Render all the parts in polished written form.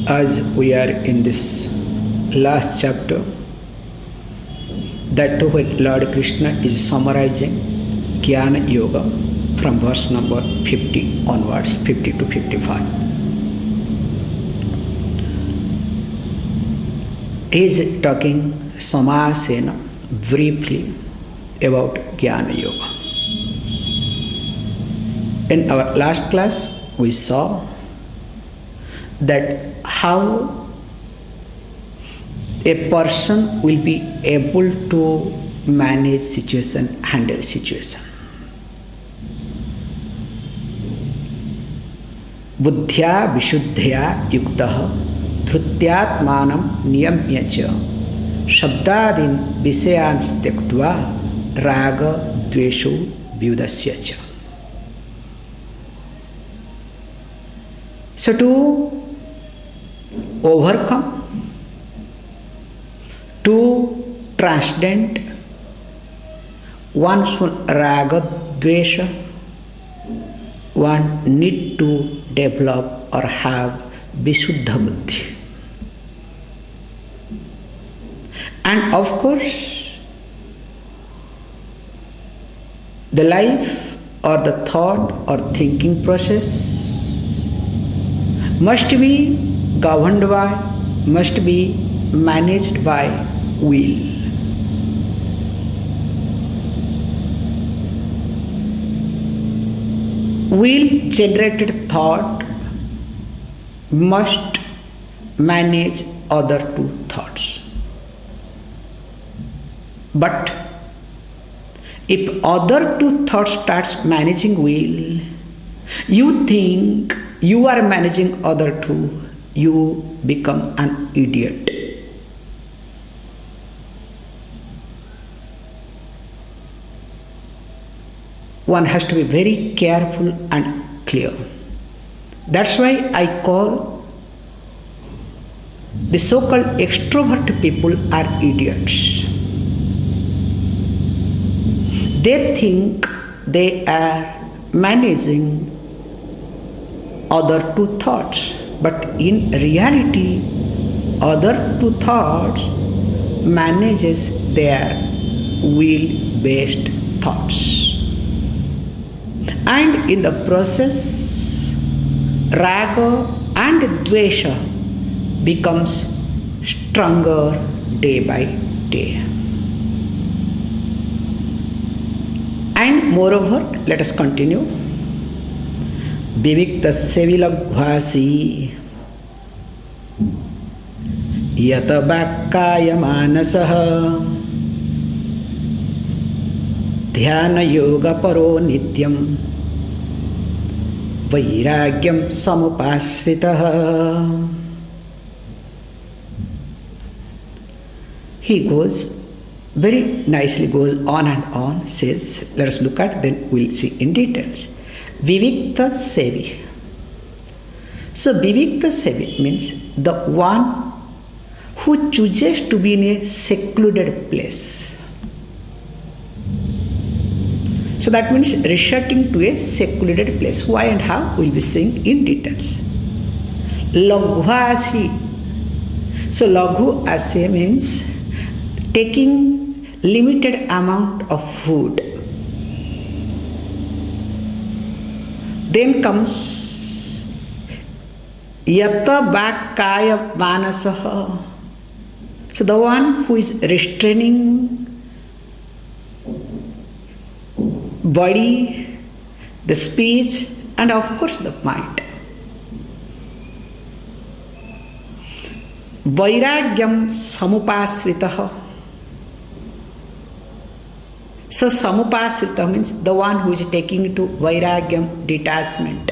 As we are in this last chapter, that when Lord Krishna is summarizing Jnana Yoga from verse number 50 onwards, 50 to 55. He is talking samasena briefly about Jnana Yoga. In our last class, we saw that how a person will be able to manage situation, handle situation. Buddhya vishuddhya yuktah dhrutyatmanam niyamya cha shabdadin visayan tyaktva raga dvesho vyudasya cha. So to overcome, to transcend one's raga dvesha, one need to develop or have Vishuddha Buddhi. And of course, the life or the thought or thinking process must be governed by, must be managed by will. Will generated thought must manage other two thoughts. But if other two thoughts starts managing will, you think you are managing other two, you become an idiot. One has to be very careful and clear. That's why I call the so-called extrovert people are idiots. They think they are managing other two thoughts, but in reality, other two thoughts manages their will-based thoughts. And in the process, raga and dvesha becomes stronger day by day. And moreover, let us continue. Viviktasya vilaghvasi yata vakkaya manasaha dhyana yoga paro nityam vairagyam samupasritaha. He goes very nicely, goes on and on, says, let us look at, then we'll see in details. Vivikta Sevi. So Vivikta Sevi means the one who chooses to be in a secluded place. So that means resorting to a secluded place. Why and how we'll be seeing in details. Laghvasi. So Laghu Asya means taking limited amount of food. Then comes Yata Vakkaya Manasaha. So the one who is restraining body, the speech, and of course the mind. Vairagyam samupasritaha. So samupasrita means the one who is taking to vairagyam, detachment.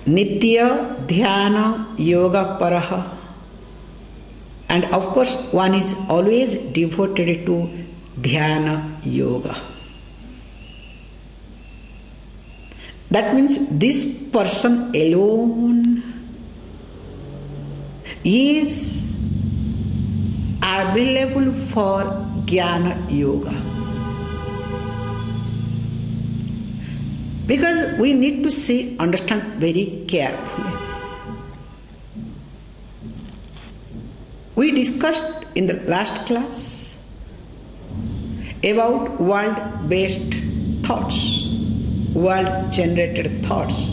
Nitya dhyana yoga paraha. And of course one is always devoted to dhyana yoga. That means this person alone is available for Jnana Yoga. Because we need to see, understand very carefully. We discussed in the last class about world-based thoughts, world-generated thoughts.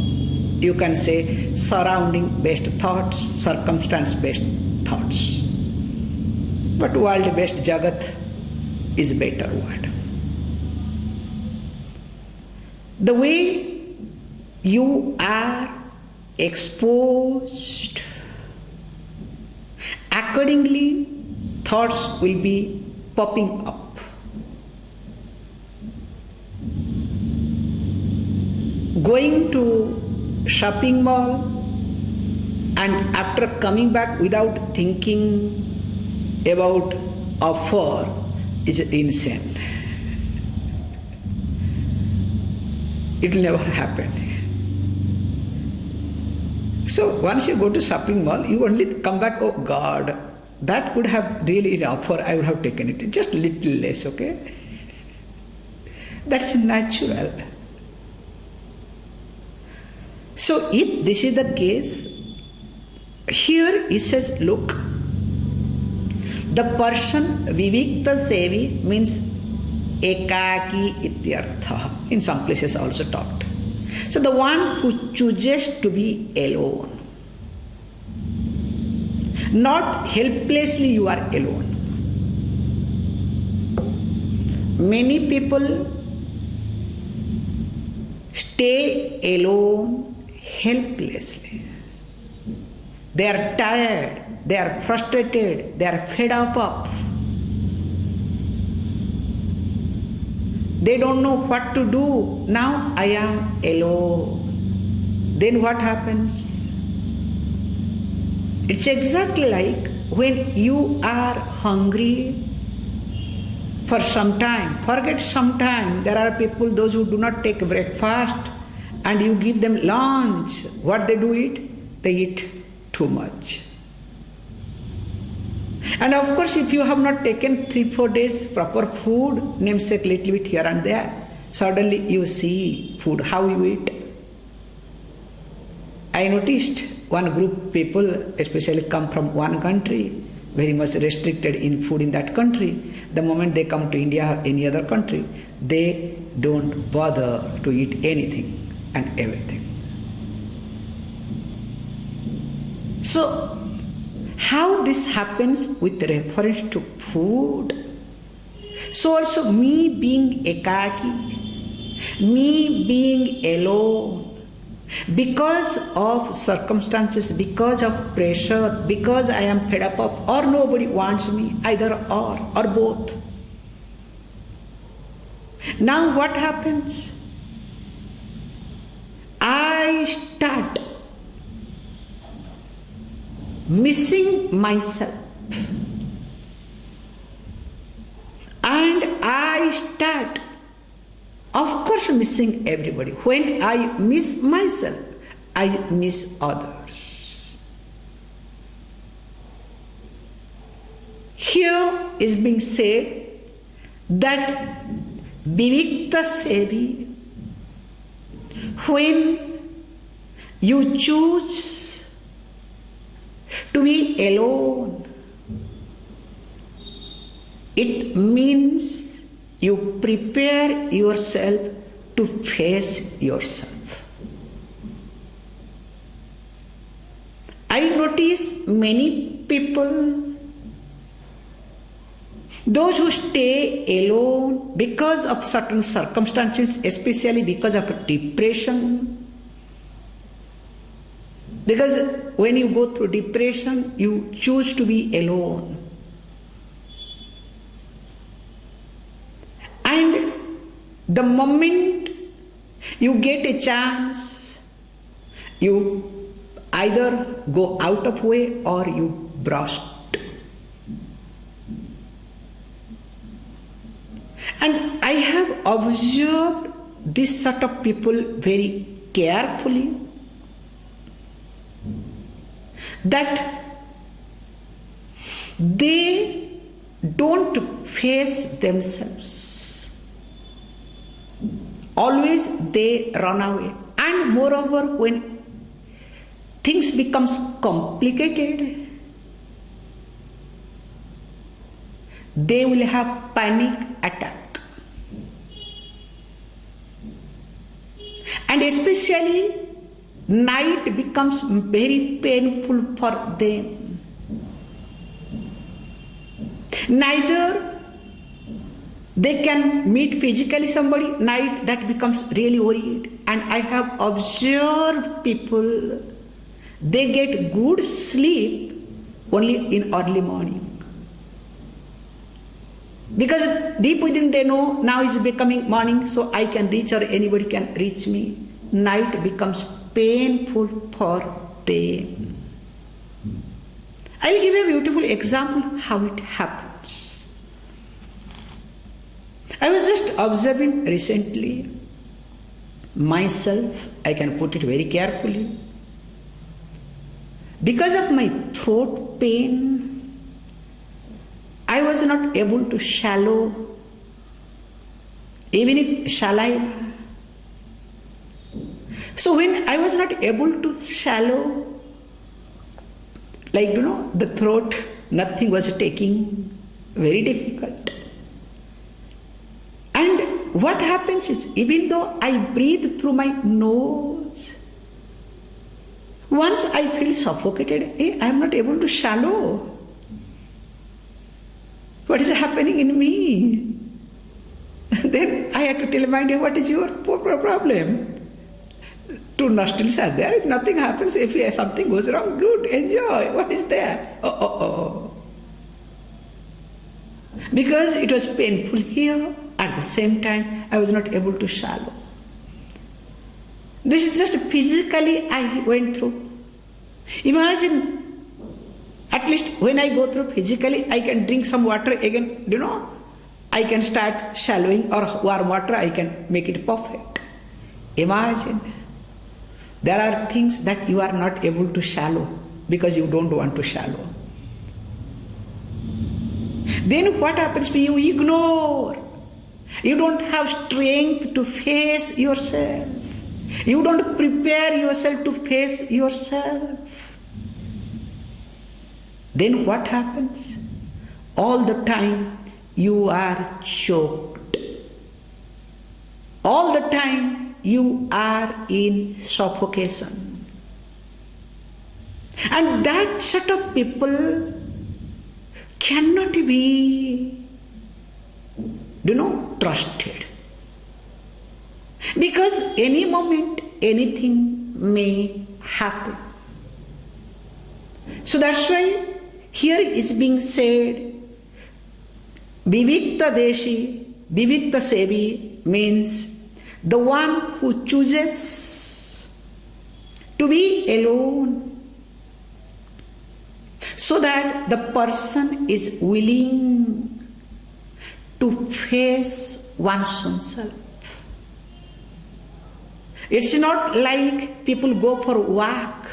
You can say surrounding-based thoughts, circumstance-based thoughts. But world-based Jagat is a better word. The way you are exposed, accordingly thoughts will be popping up. Going to shopping mall and after coming back without thinking about offer is insane. It will never happen. So once you go to shopping mall, you only come back, oh God, that would have really an offer, I would have taken it. Just a little less, okay? That's natural. So if this is the case, here he says, look, the person vivikta sevi means ekaki ityartha. In some places also talked. So the one who chooses to be alone. Not helplessly you are alone. Many people stay alone helplessly. They are tired, they are frustrated, they are fed up. They don't know what to do. Now I am alone. Then what happens? It's exactly like when you are hungry for some time. Forget some time. There are people, those who do not take breakfast, and you give them lunch. What they do eat? They eat too much. And of course, if you have not taken 3-4 days proper food, namesake little bit here and there, suddenly you see food, how you eat. I noticed one group of people, especially come from one country, very much restricted in food in that country. The moment they come to India or any other country, they don't bother to eat anything and everything. So, how this happens with reference to food? So also me being ekaki, me being alone, because of circumstances, because of pressure, because I am fed up of, or nobody wants me, either or both. Now what happens? I start missing myself, and I start, of course, missing everybody. When I miss myself, I miss others. Here is being said that vivikta sevi, when you choose to be alone, it means you prepare yourself to face yourself. I notice many people, those who stay alone because of certain circumstances, especially because of depression. Because when you go through depression, you choose to be alone. And the moment you get a chance, you either go out of way or you burst. And I have observed this sort of people very carefully, that they don't face themselves. Always they run away. And moreover, when things becomes complicated, they will have panic attack. And especially night becomes very painful for them. Neither they can meet physically somebody, night that becomes really worried. And I have observed people, they get good sleep only in early morning. Because deep within they know now is becoming morning, so I can reach or anybody can reach me. Night becomes painful for them. I'll give you a beautiful example how it happens. I was just observing recently myself, I can put it very carefully. Because of my throat pain, I was not able to swallow even if saliva. So when I was not able to swallow, like the throat, nothing was taking, very difficult. And what happens is, even though I breathe through my nose, once I feel suffocated, I am not able to swallow. What is happening in me? Then I had to tell my dear, what is your problem? Two nostrils are there. If nothing happens, if something goes wrong, good, enjoy. What is there? Oh. Because it was painful here, at the same time, I was not able to swallow. This is just physically I went through. Imagine, at least when I go through physically, I can drink some water again, I can start swallowing, or warm water, I can make it perfect. Imagine. There are things that you are not able to swallow because you don't want to swallow. Then what happens to you? You ignore. You don't have strength to face yourself. You don't prepare yourself to face yourself. Then what happens? All the time you are choked. All the time you are in suffocation. And that sort of people cannot be, trusted. Because any moment, anything may happen. So that's why here is being said, Vivikta Deshi, Vivikta Sevi means the one who chooses to be alone, so that the person is willing to face one's own self. It's not like people go for a walk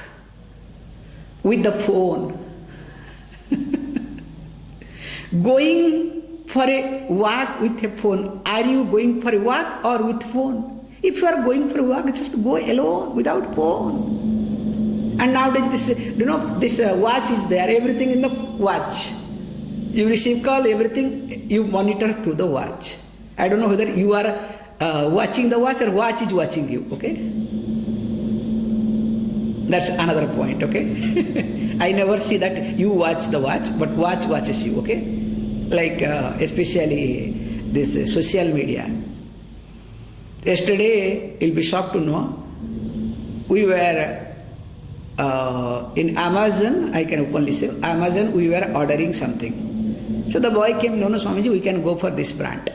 with the phone. Going for a walk with a phone. Are you going for a walk or with phone? If you are going for a walk, just go alone without phone. And nowadays this watch is there, everything in the watch. You receive call, everything you monitor through the watch. I don't know whether you are watching the watch or watch is watching you, okay? That's another point, okay? I never see that you watch the watch, but watch watches you, okay? Like especially this social media. Yesterday, you'll be shocked to know, we were in Amazon, I can openly say, Amazon, we were ordering something. So the boy came, no, Swamiji, we can go for this brand.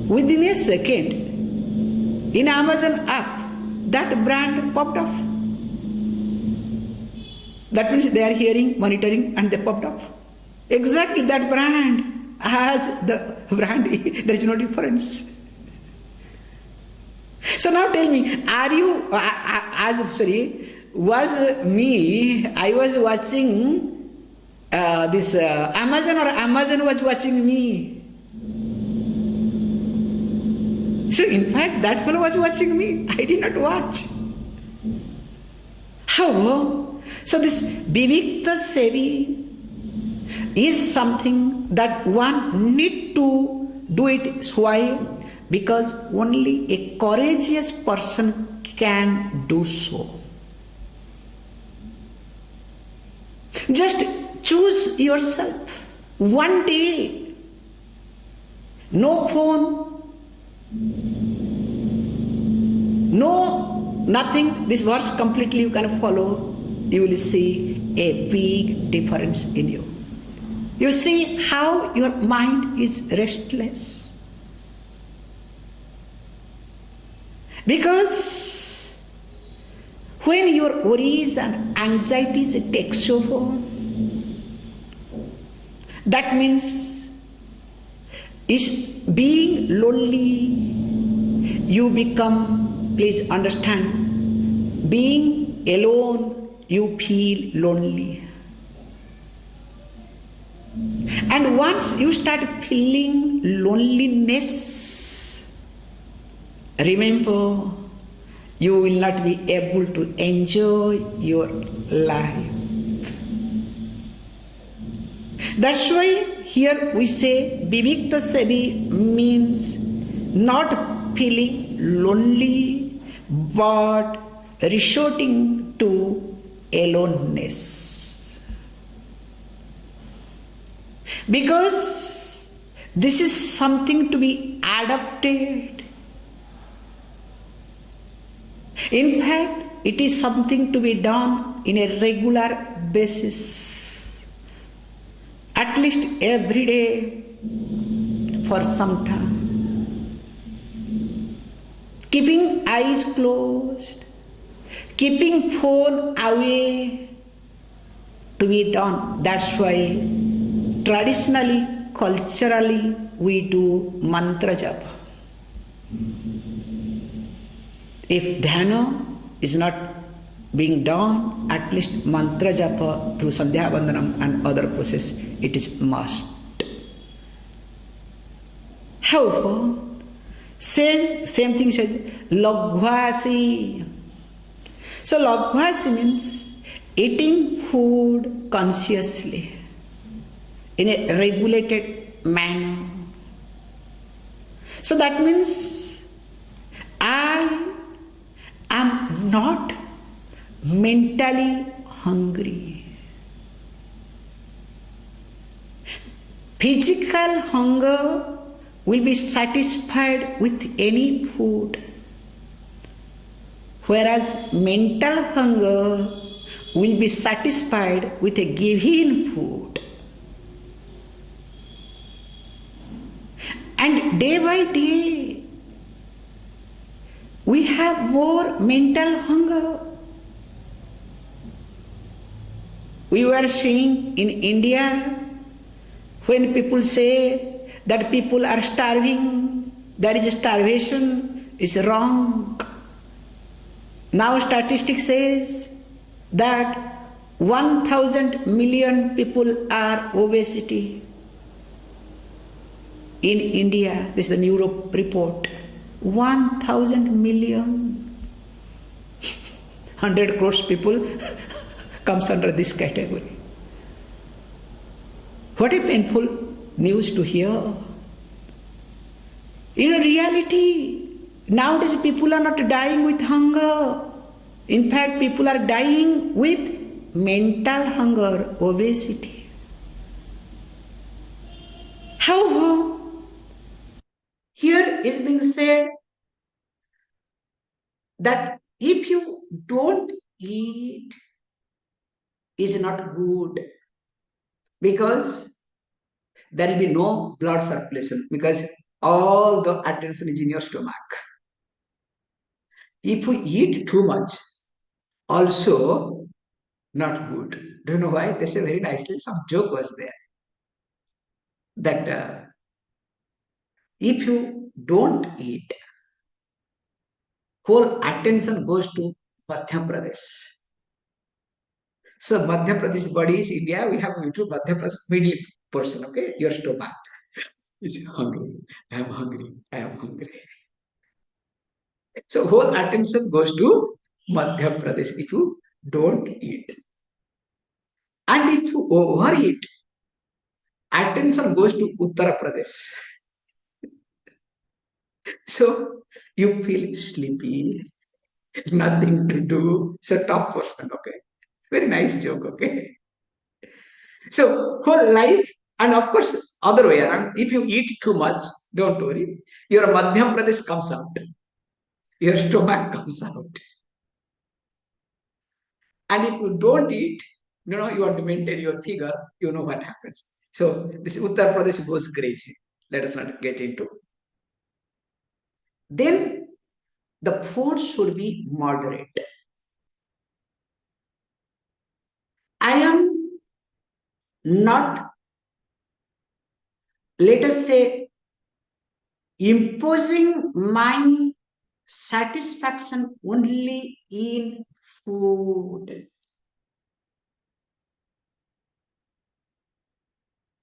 Within a second, in Amazon app, that brand popped off. That means they are hearing, monitoring, and they popped off. Exactly that brand has the brand, there is no difference. So now tell me, are you, was me, I was watching this Amazon, or Amazon was watching me? So in fact, that fellow was watching me, I did not watch. How? So this Vivikta Sevi, is something that one need to do it. Why? Because only a courageous person can do so. Just choose yourself. One day, no phone, no nothing. This verse completely you can follow. You will see a big difference in you. You see how your mind is restless. Because when your worries and anxieties takes over, that means is being lonely. You become, please understand, being alone, you feel lonely. And once you start feeling loneliness, remember, you will not be able to enjoy your life. That's why here we say Vivikta Sevi means not feeling lonely but resorting to aloneness. Because this is something to be adopted. In fact, it is something to be done in a regular basis. At least every day for some time. Keeping eyes closed, keeping phone away to be done. That's why traditionally, culturally, we do mantra japa. If dhyana is not being done, at least mantra japa through sandhya vandanam and other process, it is must. However, same thing says laghvasi. So laghvasi means eating food consciously in a regulated manner. So that means I am not mentally hungry. Physical hunger will be satisfied with any food, whereas mental hunger will be satisfied with a given food. And day by day, we have more mental hunger. We were seeing in India, when people say that people are starving, there is starvation, is wrong. Now statistics says that 1,000 million people are obesity in India. This is the new report. 1,000 million. 100 crores people comes under this category. What a painful news to hear. In reality, nowadays people are not dying with hunger. In fact, people are dying with mental hunger, obesity. However, here is being said that if you don't eat, is not good, because there will be no blood circulation, because all the attention is in your stomach. If we eat too much, also not good. Do you know why? They say very nicely, some joke was there, that if you don't eat, whole attention goes to Madhya Pradesh. So Madhya Pradesh body is India, we have to Madhya Pradesh middle portion, okay? Your stomach is hungry. I am hungry. I am hungry. So whole attention goes to Madhya Pradesh if you don't eat. And if you overeat, attention goes to Uttar Pradesh. So you feel sleepy, nothing to do. It's a top person, okay? Very nice joke, okay? So whole life, and of course, other way around, if you eat too much, don't worry, your Madhya Pradesh comes out, your stomach comes out. And if you don't eat, you want to maintain your figure, you know what happens. So this Uttar Pradesh goes crazy. Let us not get into. Then the food should be moderate. I am not, let us say, imposing my satisfaction only in food.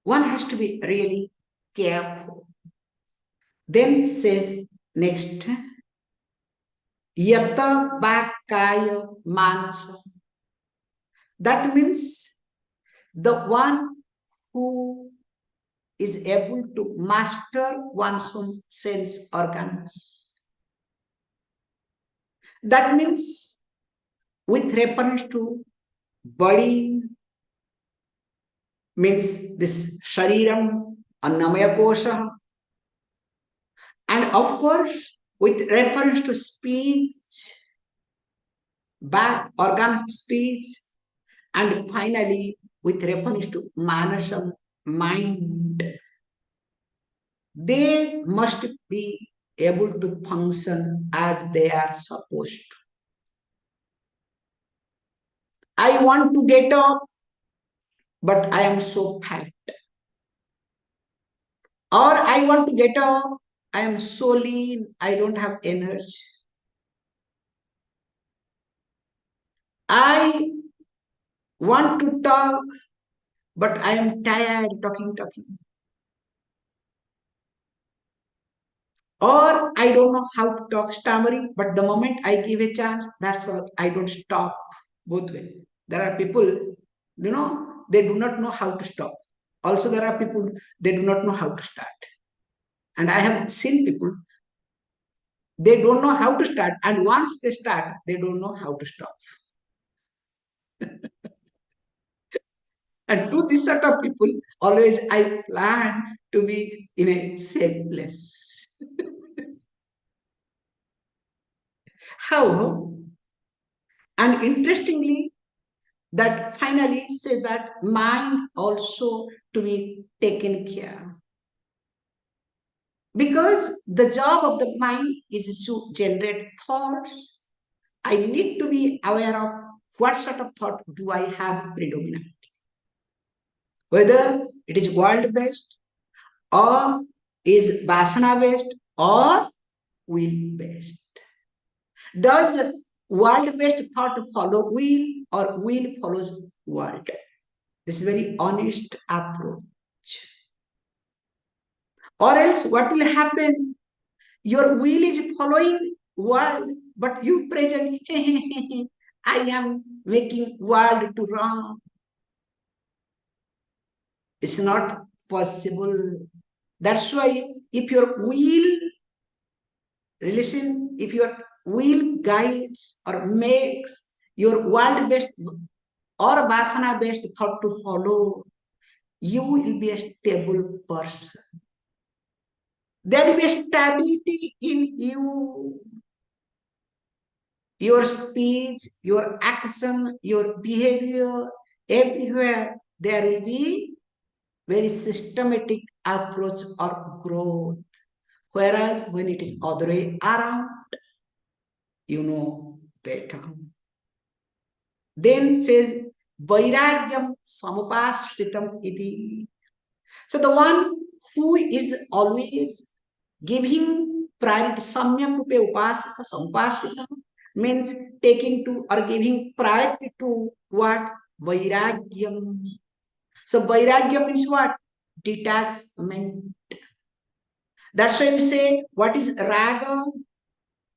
One has to be really careful. Then says next, yata bakaya manasa. That means the one who is able to master one's own sense organs. That means with reference to body, means this shariram, annamaya kosha, and of course with reference to speech, back organ of speech, and finally with reference to manasam, mind. They must be able to function as they are supposed to. I want to get up, but I am so fat. Or I want to get up, I am so lean, I don't have energy. I want to talk, but I am tired talking. Or I don't know how to talk stammering, but the moment I give a chance, that's all. I don't stop both way. There are people, they do not know how to stop. Also, there are people, they do not know how to start. And I have seen people, they don't know how to start. And once they start, they don't know how to stop. And to this sort of people, always I plan to be in a safe place. How? And interestingly, that finally says that mind also to be taken care. Because the job of the mind is to generate thoughts. I need to be aware of what sort of thought do I have predominant. Whether it is world based or is vasana based or will based. Does world based thought follow will or will follows world? This is very honest approach. Or else what will happen? Your will is following world, but you present, I am making world to wrong. It's not possible. That's why if your will, listen, if your will guides or makes your world-based or vasana-based thought to follow, you will be a stable person. There will be a stability in you. Your speech, your action, your behavior, everywhere there will be very systematic approach or growth. Whereas when it is other way around, you know better. Then says Vairagyam Samupashritam iti. So the one who is always giving priority Samyak Rupe Upasita Samupashritam means taking to or giving priority to what? Vairagyam. So Vairagyam means what? Detachment. That's why we say what is raga?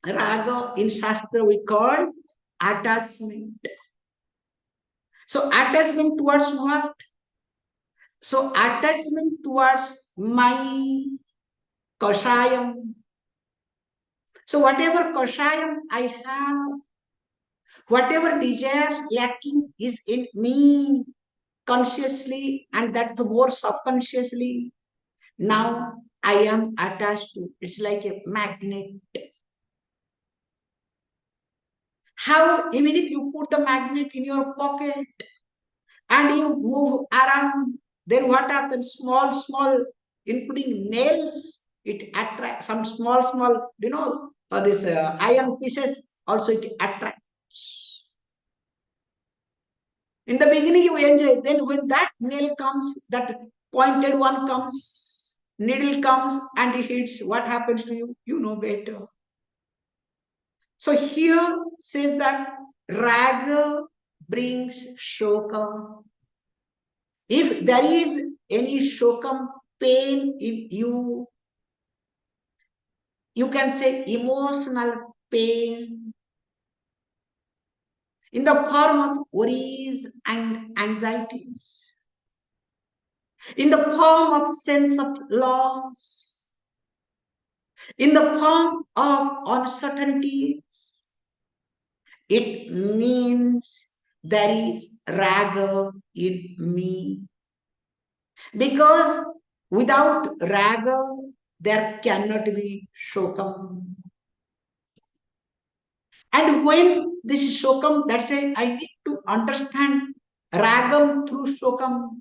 Raga in Shastra we call attachment. So attachment towards what? So attachment towards my kashayam. So whatever kashayam I have, whatever desires lacking is in me consciously and that more subconsciously, now I am attached to. It's like a magnet. How, even if you put the magnet in your pocket and you move around, then what happens? Small, including nails, it attracts some small, this iron pieces also it attracts. In the beginning, you enjoy. Then, when that nail comes, that pointed one comes, needle comes, and it hits, what happens to you? You know better. So, here says that raga brings shoka. If there is any shokam, pain in you, you can say emotional pain in the form of worries and anxieties, in the form of sense of loss, in the form of uncertainties. It means there is raga in me. Because without raga, there cannot be shokam. And when this shokam, that's why I need to understand ragam through shokam.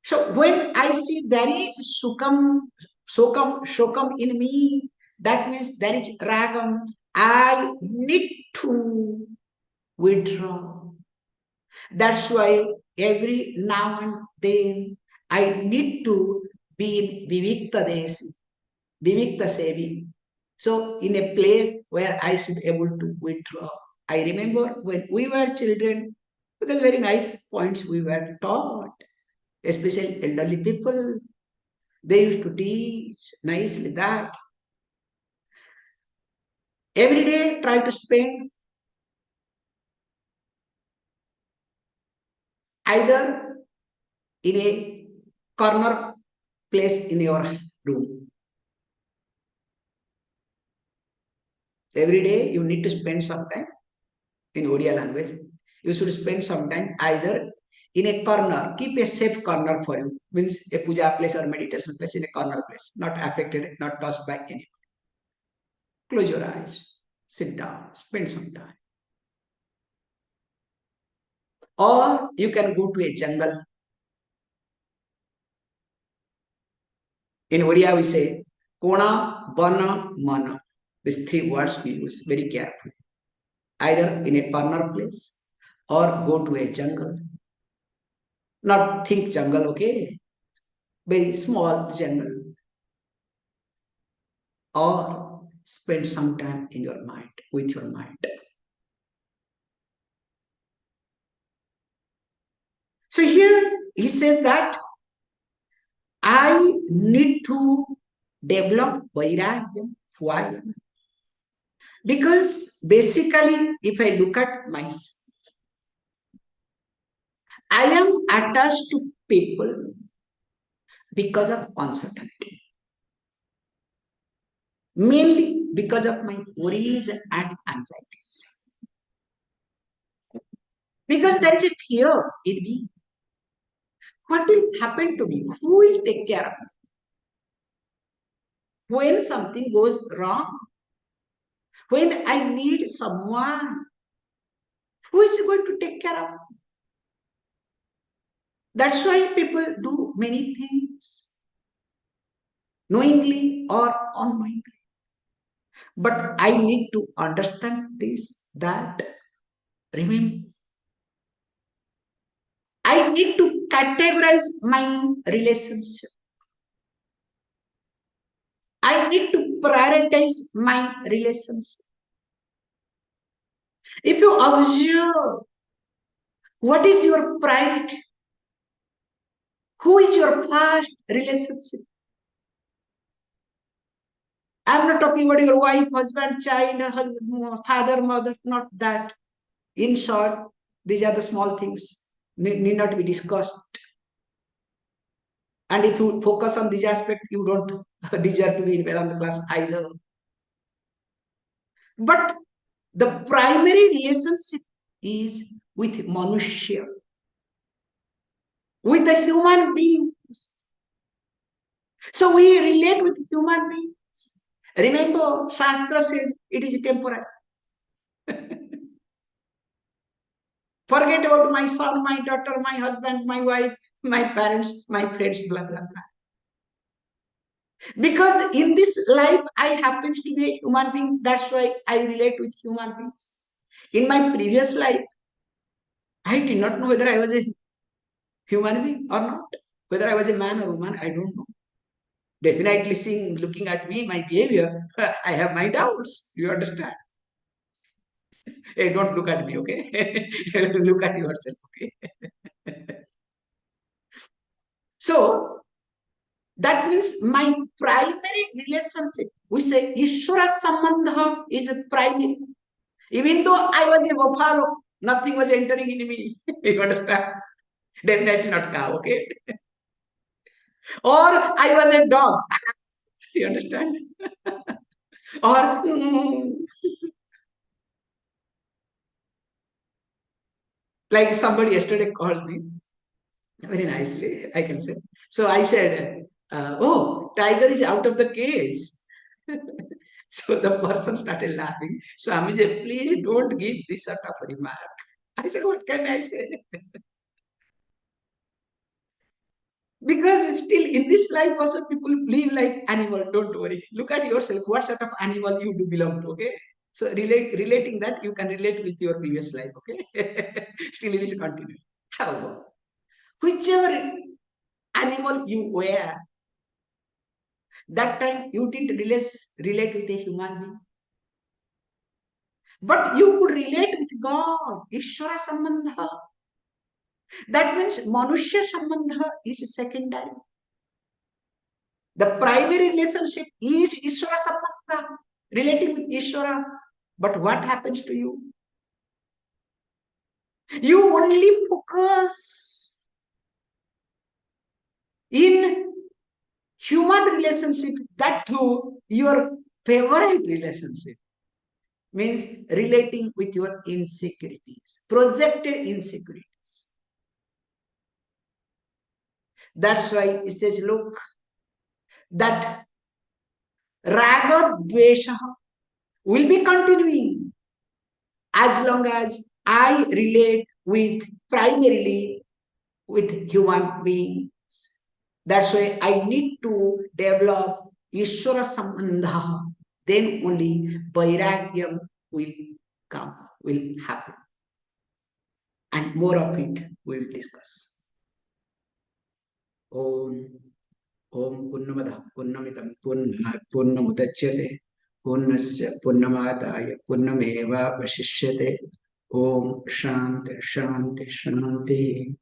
So when I see there is shokam in me, that means there is ragam. I need to withdraw. That's why every now and then I need to be in Vivikta Desi, Vivikta Sevi. So in a place where I should able to withdraw. I remember when we were children, because very nice points we were taught, especially elderly people. They used to teach nicely that every day try to spend either in a corner place in your room. Every day you need to spend some time in Odia language. You should spend some time either in a corner, keep a safe corner for you, means a puja place or meditation place in a corner place, not affected, not touched by anyone. Close your eyes, sit down, spend some time. Or you can go to a jungle. In Odia we say, Kona, Bana, Mana. These three words we use very carefully. Either in a corner place or go to a jungle. Not think jungle, okay? Very small jungle. Or spend some time in your mind, with your mind. So here he says that I need to develop vairagya. Why? Because basically, if I look at myself, I am attached to people because of uncertainty, mainly because of my worries and anxieties. Because there is a fear in me. What will happen to me? Who will take care of me? When something goes wrong, when I need someone, who is going to take care of me? That's why people do many things, knowingly or unknowingly. But I need to understand this, that, remember, I need to categorize my relationship. I need to prioritize my relationship. If you observe what is your priority, who is your first relationship? I'm not talking about your wife, husband, child, father, mother, not that. In short, these are the small things. need not be discussed. And if you focus on this aspect, you don't deserve to be in Vedanta class either. But the primary relationship is with Manushya, with the human beings. So we relate with human beings. Remember, Shastra says it is temporary. Forget about my son, my daughter, my husband, my wife, my parents, my friends, blah, blah, blah. Because in this life, I happens to be a human being. That's why I relate with human beings. In my previous life, I did not know whether I was a human being or not. Whether I was a man or woman, I don't know. Definitely seeing, looking at me, my behavior, I have my doubts. Do you understand? Hey, don't look at me, okay? Look at yourself, okay? So, that means my primary relationship, we say Ishvara Sambandha is a primary. Even though I was a buffalo, nothing was entering in me. You understand? Definitely not cow, okay? Or I was a dog. You understand? Or like somebody yesterday called me very nicely, I can say. So I said, oh, tiger is out of the cage. So the person started laughing. So Swami said, please don't give this sort of remark. I said, what can I say? Because still in this life also people live like animal. Don't worry. Look at yourself. What sort of animal you do belong to, okay? So relating that, you can relate with your previous life, okay? Still it is continuing. However, whichever animal you were, that time you didn't relate with a human being. But you could relate with God, Ishvara Sambandha. That means Manushya Sambandha is secondary. The primary relationship is Ishvara Sambandha, relating with Ishvara. But what happens to you? You only focus in human relationship, that too your favorite relationship. Means relating with your insecurities, projected insecurities. That's why it says, look, that raga dvesha will be continuing as long as I relate with primarily with human beings. That's why I need to develop Ishvara Sambandha. Then only Vairagyam will come, will happen. And more of it we will discuss. Om Om Purnamada Purnamitam Purnat Purnamudachyate Purnasya Purnamadaya Purnameva Vashishyate Om Shanti Shanti Shanti.